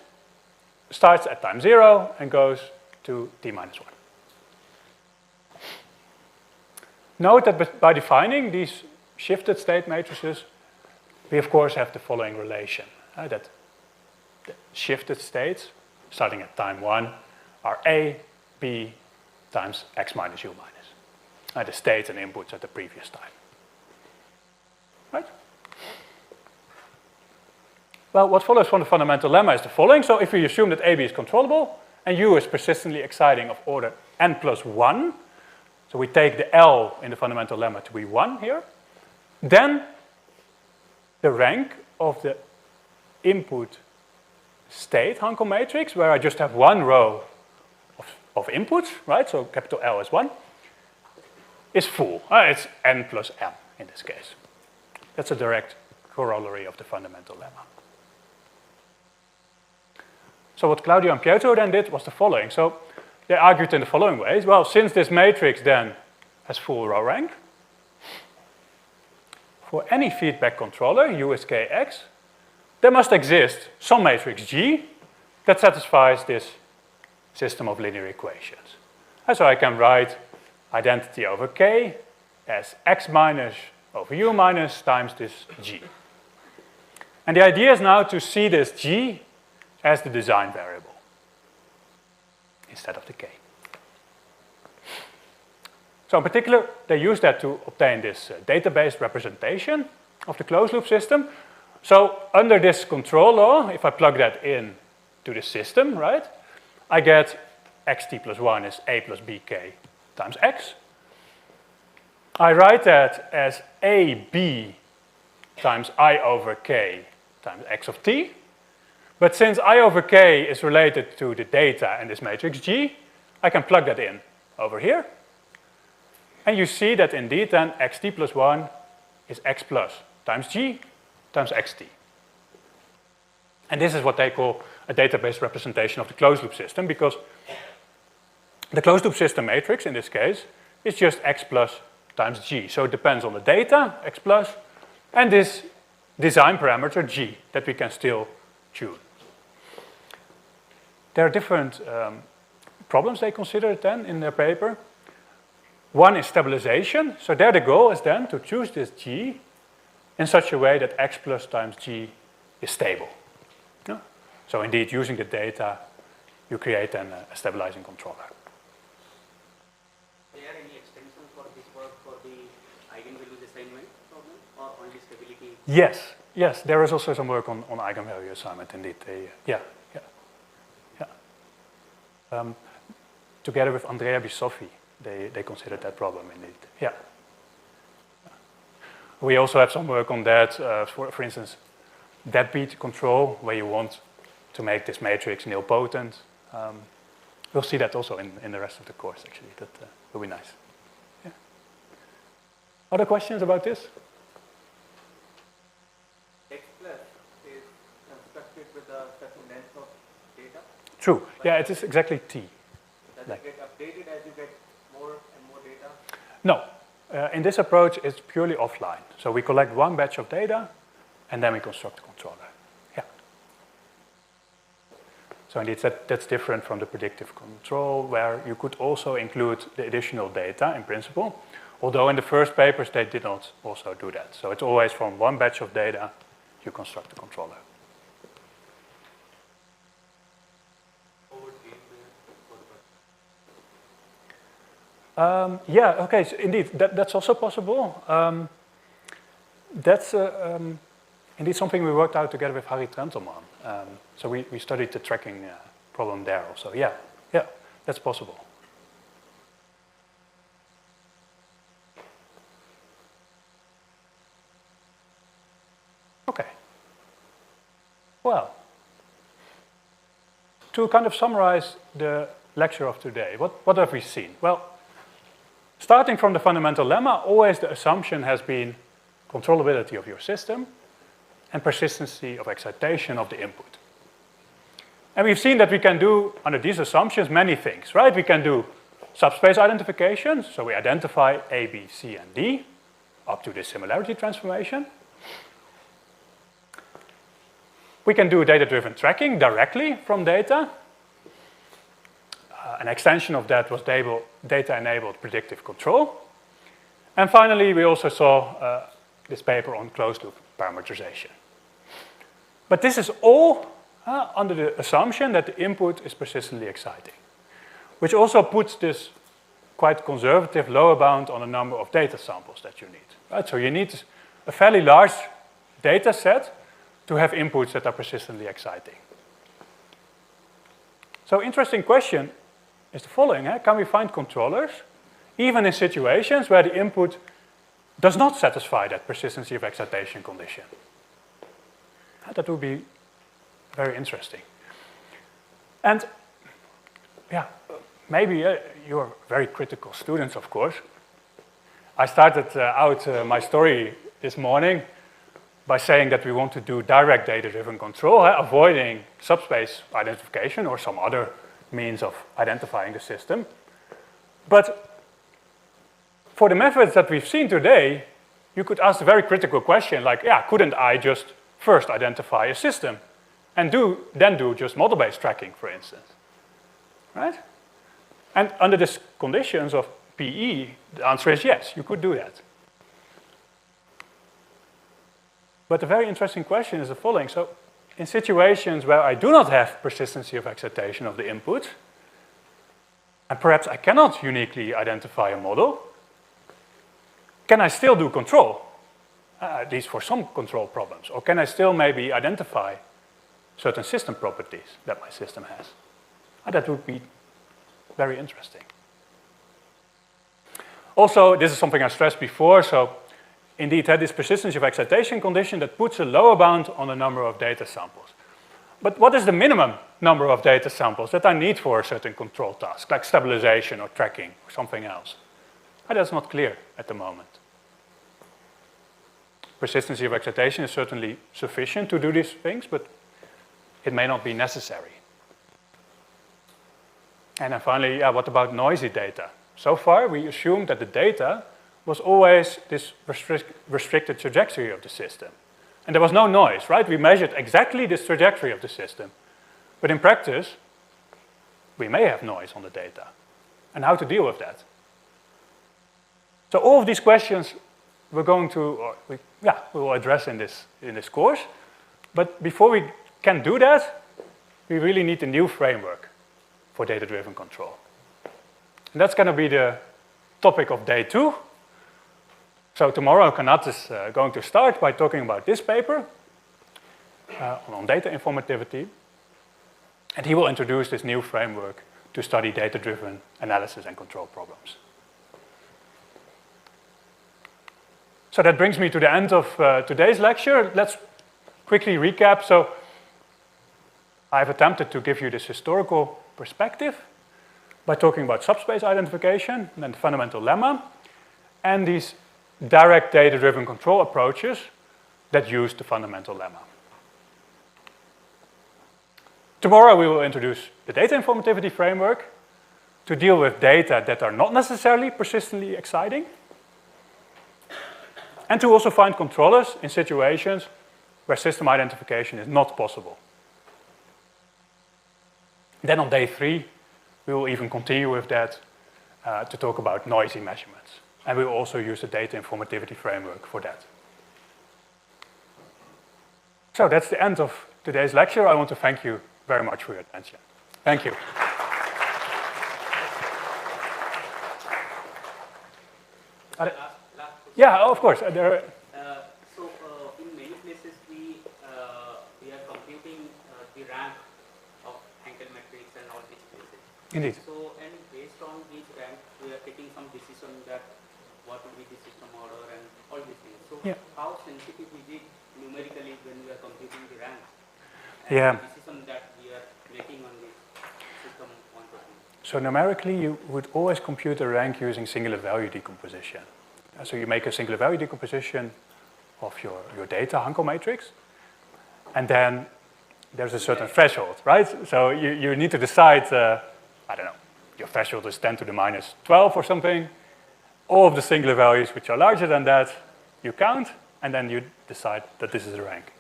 starts at time 0 and goes to t minus 1. Note that by defining these shifted state matrices, we of course have the following relation, that the shifted states starting at time 1 are A, B times X minus U minus, the states and inputs at the previous time. right? Well, what follows from the fundamental lemma is the following. So if we assume that AB is controllable and U is persistently exciting of order n plus 1, so we take the L in the fundamental lemma to be 1 here, then the rank of the input state Hankel matrix, where I just have one row of inputs, right? So capital L is 1, is full. It's n plus m in this case. That's a direct corollary of the fundamental lemma. So what Claudio and Pietro then did was the following. So they argued in the following ways. Well, since this matrix then has full row rank, for any feedback controller, U is kx, there must exist some matrix G that satisfies this system of linear equations. And so I can write identity over k as x minus over U minus times this G. And the idea is now to see this G as the design variable instead of the k. So in particular, they use that to obtain this database representation of the closed loop system. So under this control law, if I plug that in to the system, right, I get xt plus 1 is a plus bk times x. I write that as ab times I over k times x of t. But since I over k is related to the data in this matrix G, I can plug that in over here. And you see that indeed then xt plus 1 is x plus times G times xt. And this is what they call a database representation of the closed loop system, because the closed loop system matrix in this case is just x plus times G. So it depends on the data, x plus, and this design parameter G that we can still tune. There are different problems they considered then in their paper. One is stabilization. So there the goal is then to choose this G in such a way that x plus times G is stable. Yeah? So indeed, using the data, you create then a stabilizing controller. Are there any extensions for this work for the eigenvalue assignment problem, or only stability? Yes, there is also some work on eigenvalue assignment indeed. Together with Andrea Bisoffi, they considered that problem indeed. Yeah. We also have some work on that, for instance, deadbeat control, where you want to make this matrix nilpotent. We'll see that also in the rest of the course, actually. That will be nice. Yeah. Other questions about this? X plus is constructed with a certain length of data. True. Yeah, it is exactly T. Does it get updated as you get more and more data? No. In this approach, it's purely offline. So we collect one batch of data, and then we construct the controller. Yeah. So indeed, that's different from the predictive control, where you could also include the additional data in principle. Although in the first papers, they did not also do that. So it's always from one batch of data, you construct the controller. Yeah, okay, so indeed, that's also possible. That's indeed something we worked out together with Harry Trentelman. So we studied the tracking problem there also. Yeah, that's possible. Okay. Well, to kind of summarize the lecture of today, what have we seen? Well, starting from the fundamental lemma, always the assumption has been controllability of your system and persistency of excitation of the input. And we've seen that we can do, under these assumptions, many things, right? We can do subspace identification, so we identify A, B, C, and D, up to the similarity transformation. We can do data-driven tracking directly from data. An extension of that was data-enabled predictive control. And finally, we also saw this paper on closed-loop parameterization. But this is all under the assumption that the input is persistently exciting, which also puts this quite conservative lower bound on the number of data samples that you need. Right? So you need a fairly large data set to have inputs that are persistently exciting. So interesting question is the following. Can we find controllers even in situations where the input does not satisfy that persistency of excitation condition? That would be very interesting. And yeah, maybe you're very critical students, of course. I started out my story this morning by saying that we want to do direct data-driven control, avoiding subspace identification or some other means of identifying the system. But for the methods that we've seen today, you could ask a very critical question like, yeah, couldn't I just first identify a system and then do just model-based tracking, for instance, right? And under these conditions of PE, the answer is yes, you could do that. But the very interesting question is the following. So in situations where I do not have persistency of excitation of the input, and perhaps I cannot uniquely identify a model, can I still do control? At least for some control problems. Or can I still maybe identify certain system properties that my system has? That would be very interesting. Also, this is something I stressed before, so indeed, this persistency of excitation condition that puts a lower bound on the number of data samples. But what is the minimum number of data samples that I need for a certain control task, like stabilization or tracking or something else? That's not clear at the moment. Persistency of excitation is certainly sufficient to do these things, but it may not be necessary. And then finally, what about noisy data? So far, we assumed that the data was always this restricted trajectory of the system. And there was no noise, right? We measured exactly this trajectory of the system. But in practice, we may have noise on the data. And how to deal with that? So all of these questions we're going to, we will address in this course. But before we can do that, we really need a new framework for data-driven control. And that's going to be the topic of day 2. So tomorrow, Kanat is going to start by talking about this paper on data informativity. And he will introduce this new framework to study data-driven analysis and control problems. So that brings me to the end of today's lecture. Let's quickly recap. So I've attempted to give you this historical perspective by talking about subspace identification and then the fundamental lemma, and these direct data-driven control approaches that use the fundamental lemma. Tomorrow we will introduce the data informativity framework to deal with data that are not necessarily persistently exciting, and to also find controllers in situations where system identification is not possible. Then on day 3, we will even continue with that to talk about noisy measurements. And we will also use the data informativity framework for that. So that's the end of today's lecture. I want to thank you very much for your attention. Thank you. Yeah, of course. So in many places we are computing the rank of Hankel matrix and all these places. Indeed. So and based on each rank, we are taking some decision that what will be the system order and all these things. So how sensitive is it numerically when we are computing the rank? And the decision that we are making on this system point of view. So numerically, you would always compute a rank using singular value decomposition. So you make a singular value decomposition of your data, Hankel matrix, and then there's a certain threshold, right? So you need to decide, I don't know, your threshold is 10 to the minus 12 or something. All of the singular values which are larger than that, you count, and then you decide that this is a rank.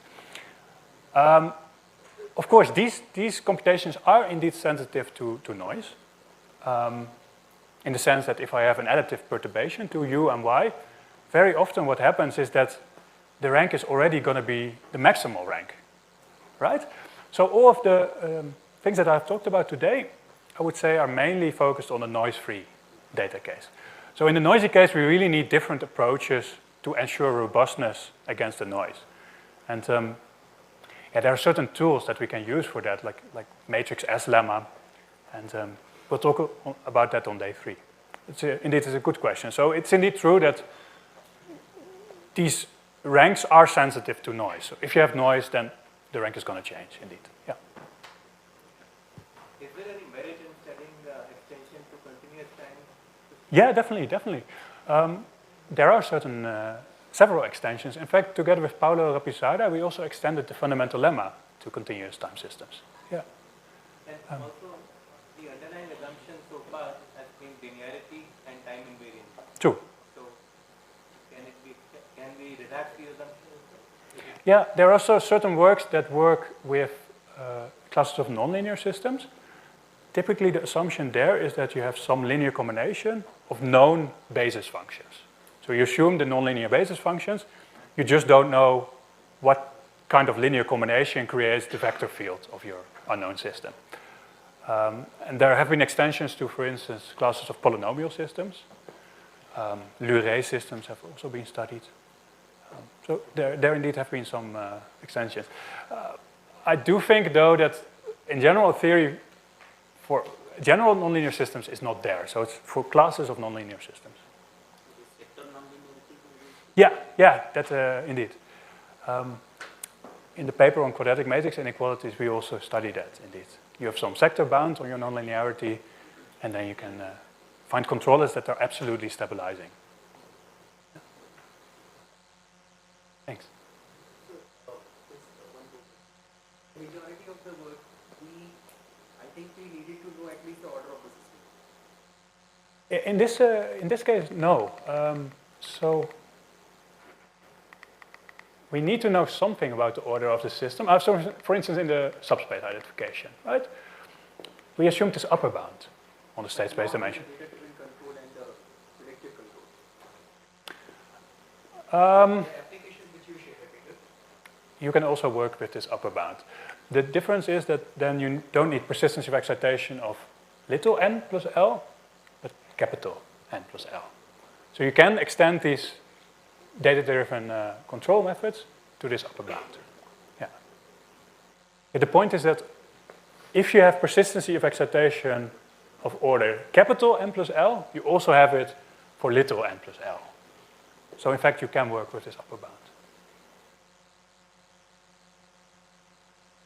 Of course, these computations are indeed sensitive to noise. In the sense that if I have an additive perturbation to u and y, very often what happens is that the rank is already going to be the maximal rank, right? So all of the things that I've talked about today, I would say are mainly focused on a noise-free data case. So in the noisy case, we really need different approaches to ensure robustness against the noise. And yeah, there are certain tools that we can use for that, like matrix S lemma, and we'll talk about that on day 3. Indeed, it's a good question. So it's indeed true that these ranks are sensitive to noise. So if you have noise, then the rank is going to change, indeed. Yeah. Is there any merit in studying extension to continuous time? Yeah, definitely. There are several extensions. In fact, together with Paulo Rapisada, we also extended the fundamental lemma to continuous time systems. Yeah. And also, the underlying assumption so far has been linearity and time invariance. True. So, can we relax the assumption? Yeah, there are also certain works that work with classes of nonlinear systems. Typically, the assumption there is that you have some linear combination of known basis functions. So you assume the nonlinear basis functions, you just don't know what kind of linear combination creates the vector field of your unknown system. And there have been extensions to, for instance, classes of polynomial systems. Luret systems have also been studied. So there indeed have been some extensions. I do think, though, that in general theory, for general nonlinear systems is not there. So it's for classes of nonlinear systems. Yeah, that indeed. In the paper on quadratic matrix inequalities, we also study that, indeed. You have some sector bound on your nonlinearity, and then you can find controllers that are absolutely stabilizing. Yeah. Thanks. Majority of the work, I think we needed to know at least the order of the system. In this case, no. So we need to know something about the order of the system. So for instance, in the subspace identification, right? We assumed this upper bound on the state space dimension. Data-driven control and the predictive control. The application which you shared, you can also work with this upper bound. The difference is that then you don't need persistency of excitation of little n plus L, but capital N plus L. So you can extend these data-driven control methods to this upper bound. Yeah. The point is that if you have persistency of excitation of order capital N plus L, you also have it for little n plus L. So in fact, you can work with this upper bound.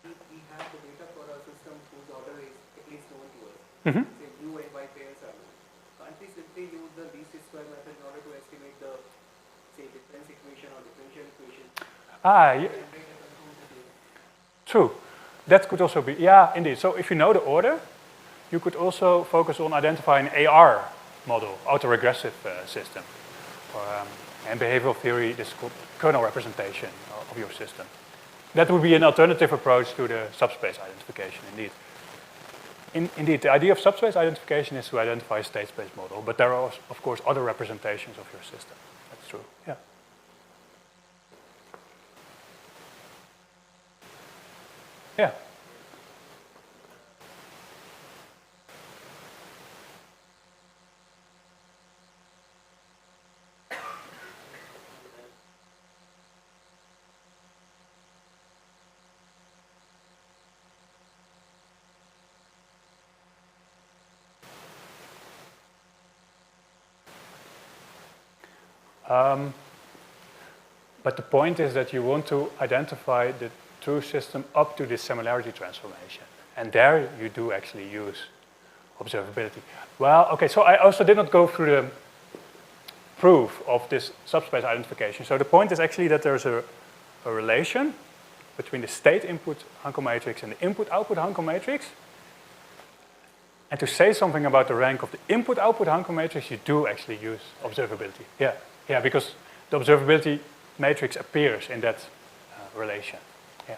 We have the data for a system whose order is at least known to us. Mm-hmm. Say U and Y pairs are known. Can't we simply use the least square method in order to estimate the, say, difference equation or differential equation? True. That could also be, yeah, indeed. So if you know the order, you could also focus on identifying an AR model, autoregressive system. Or, in behavioral theory, this is called kernel representation of your system. That would be an alternative approach to the subspace identification, indeed. Indeed, the idea of subspace identification is to identify a state space model, but there are, of course, other representations of your system. That's true, yeah. Yeah. But the point is that you want to identify the true system up to this similarity transformation. And there you do actually use observability. Well, okay, so I also did not go through the proof of this subspace identification. So the point is actually that there's a relation between the state input Hanko matrix and the input output Hanko matrix. And to say something about the rank of the input output Hanko matrix, you do actually use observability. Yeah, because the observability matrix appears in that relation. Yeah.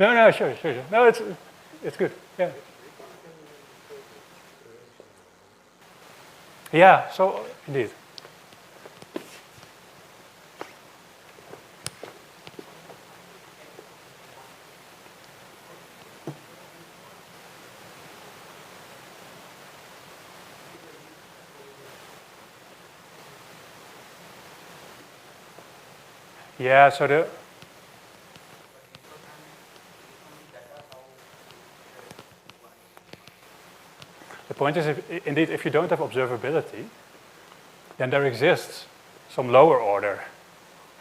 No, sure. No, it's good. Yeah. Yeah. So indeed. Yeah, so the point is, indeed, if you don't have observability, then there exists some lower order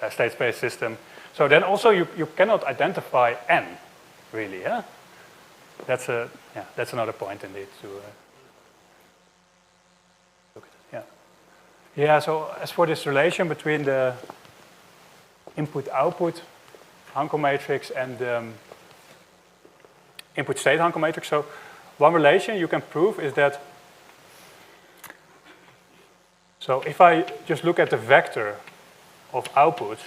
state space system. So then also you cannot identify n, really. Yeah? That's another point indeed to look at. Yeah. Yeah. So as for this relation between the input-output Hankel matrix and the input-state Hankel matrix, so one relation you can prove is that. So if I just look at the vector of output,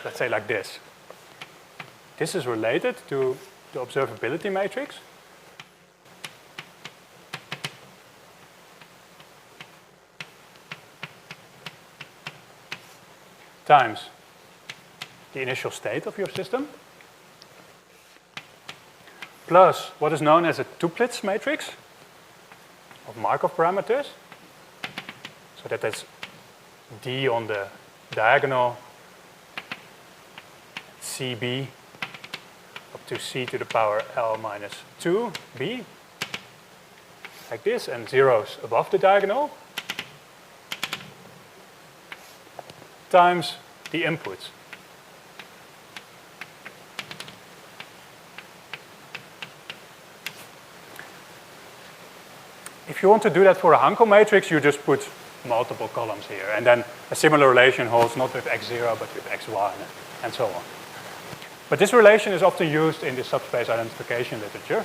let's say like this. This is related to the observability matrix. Times the initial state of your system, plus what is known as a tuplets matrix of Markov parameters. So that's D on the diagonal, CB up to C to the power L minus 2B, like this, and zeros above the diagonal, times the inputs. If you want to do that for a Hankel matrix, you just put multiple columns here, and then a similar relation holds not with x0 but with x1 and so on. But this relation is often used in the subspace identification literature,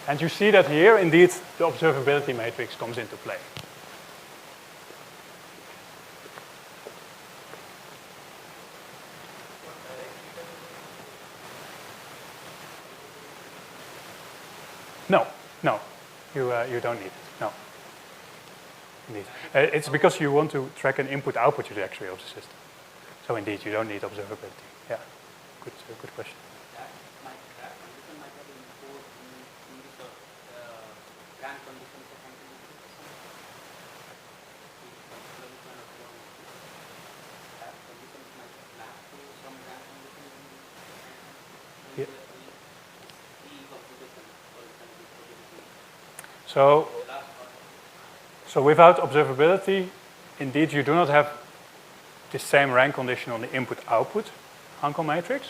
and you see that here indeed the observability matrix comes into play. No, you don't need it. No, indeed. It's because you want to track an input-output trajectory of the system. So indeed, you don't need observability. Yeah, good question. That condition might have been imposed in the rank conditions of Hankel matrix. That conditions might map to some rank condition in the computation. So without observability, indeed, you do not have the same rank condition on the input-output Hankel matrix,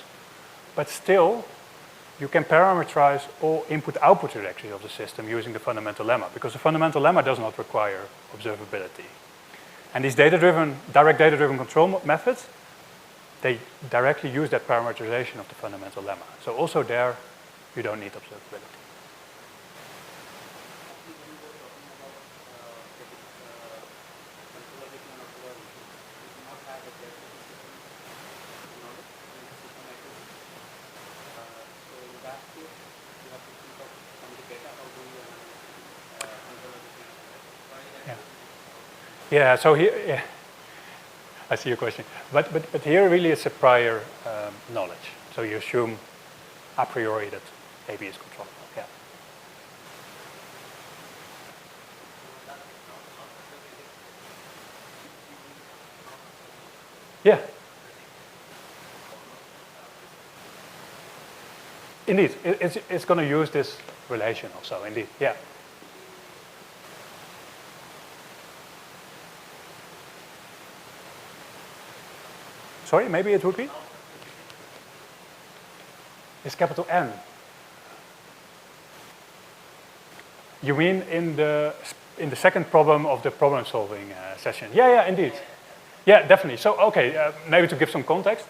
but still, you can parameterize all input-output trajectories of the system using the fundamental lemma, because the fundamental lemma does not require observability. And these direct data-driven control methods, they directly use that parameterization of the fundamental lemma. So also there, you don't need observability. Yeah, so here, yeah, I see your question. But here really it's a prior knowledge. So you assume a priori that AB is controllable. Yeah. Yeah. Indeed, it's going to use this relation also, indeed, yeah. Sorry, maybe it would be? It's capital N. You mean in the second problem of the problem-solving session? Yeah, indeed. Yeah, definitely. So, okay, maybe to give some context.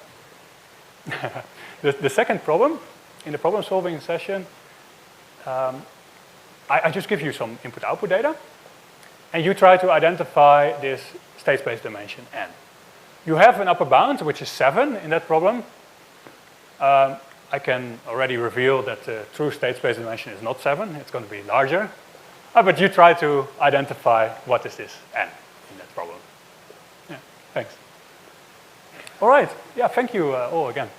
the second problem, in the problem-solving session, I just give you some input-output data, and you try to identify this state space dimension N. You have an upper bound, which is 7 in that problem. I can already reveal that the true state space dimension is not 7. It's going to be larger. But you try to identify what is this N in that problem. Yeah, thanks. All right. Yeah, thank you all again.